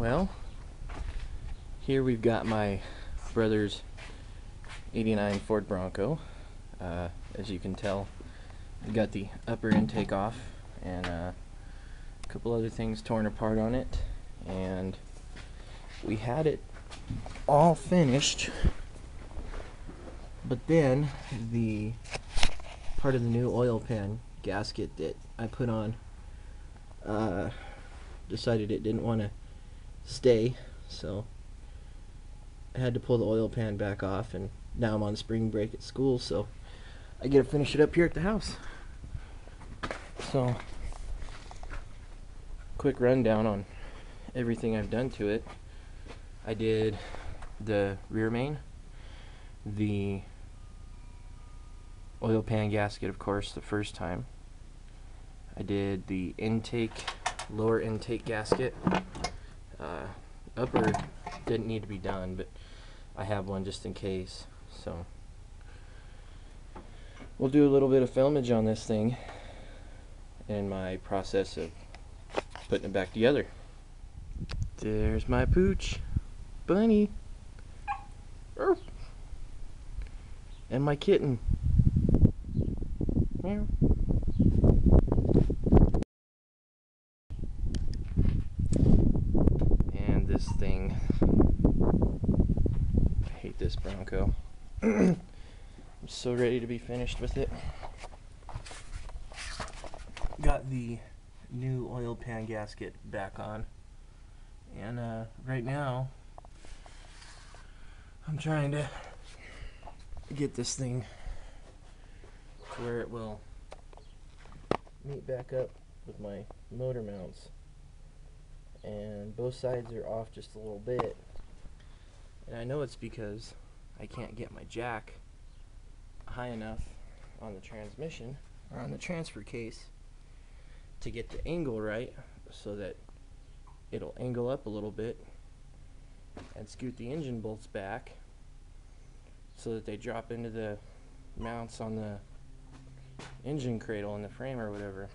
Well, here we've got my brother's '89 Ford Bronco. As you can tell, we got the upper intake off and a couple other things torn apart on it, and we had it all finished, but then the part of the new oil pan gasket that I put on decided it didn't want to stay, so I had to pull the oil pan back off, and now I'm on spring break at school, so I get to finish it up here at the house. So, quick rundown on everything I've done to it. I did the rear main, the oil pan gasket, of course, the first time. I did the lower intake gasket. Upper didn't need to be done, but I have one just in case. So we'll do a little bit of filmage on this thing in my process of putting it back together. There's my pooch, Bunny, and my kitten. Meow. And this thing, I hate this Bronco. I'm so ready to be finished with it. Got the new oil pan gasket back on, and right now I'm trying to get this thing to where it will meet back up with my motor mounts, and both sides are off just a little bit, and I know it's because I can't get my jack high enough on the transmission or on the transfer case to get the angle right so that it'll angle up a little bit and scoot the engine bolts back so that they drop into the mounts on the engine cradle in the frame or whatever.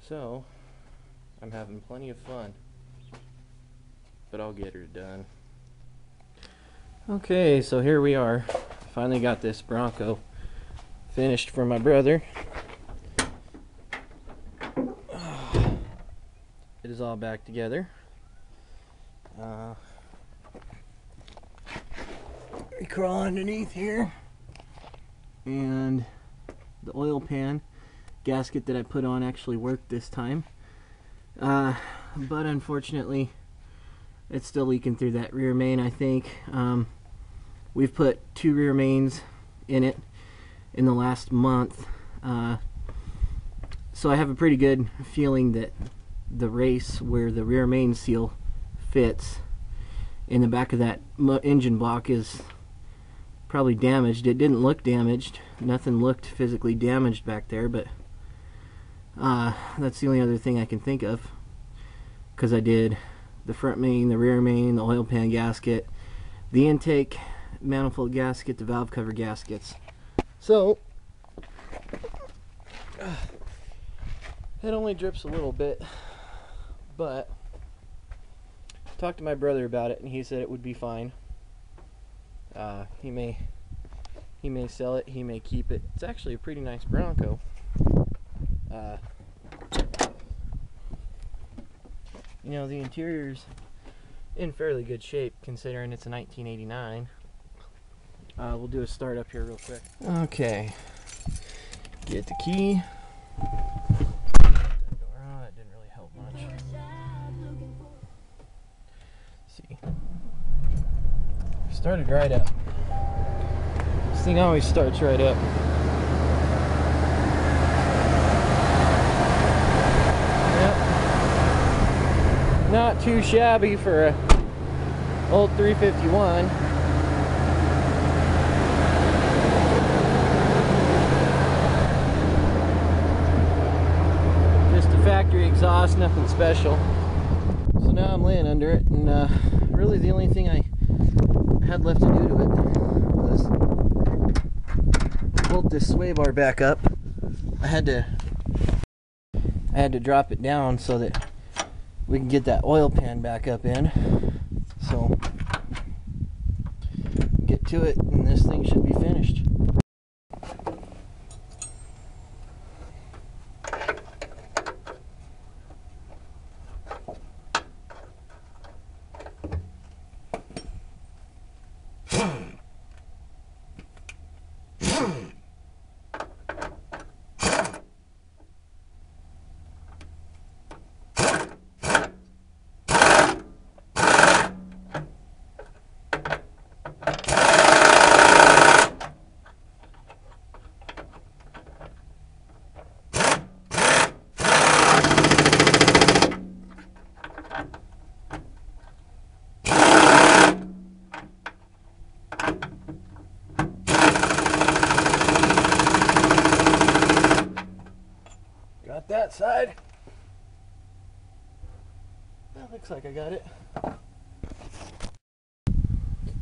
So I'm having plenty of fun, but I'll get her done. Okay, so here we are. Finally got this Bronco finished for my brother. It is all back together. We crawl underneath here, and the oil pan gasket that I put on actually worked this time, but unfortunately it's still leaking through that rear main, I think. We've put 2 rear mains in it in the last month, so I have a pretty good feeling that the race where the rear main seal fits in the back of that engine block is probably damaged. It didn't look damaged. Nothing looked physically damaged back there, but that's the only other thing I can think of, because I did the front main, the rear main, the oil pan gasket, the intake manifold gasket, the valve cover gaskets. So it only drips a little bit, but I talked to my brother about it, and he said it would be fine. He may sell it, he may keep it. It's actually a pretty nice Bronco. You know, the interior's in fairly good shape considering it's a 1989. We'll do a start up here real quick. Okay, get the key. That didn't really help much. Let's see, started right up. This thing always starts right up. Yep. Not too shabby for a old 351. Just a factory exhaust, nothing special. So now I'm laying under it, and really the only thing I had left to do to it was bolt this sway bar back up. I had to drop it down so that we can get that oil pan back up in. So get to it and this thing should be finished. Got that side. That looks like I got it.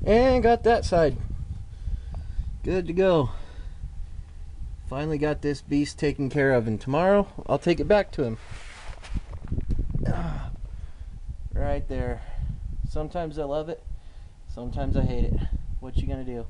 And got that side. Good to go. Finally got this beast taken care of, and tomorrow I'll take it back to him. Right there. Sometimes I love it, sometimes I hate it. What you gonna do?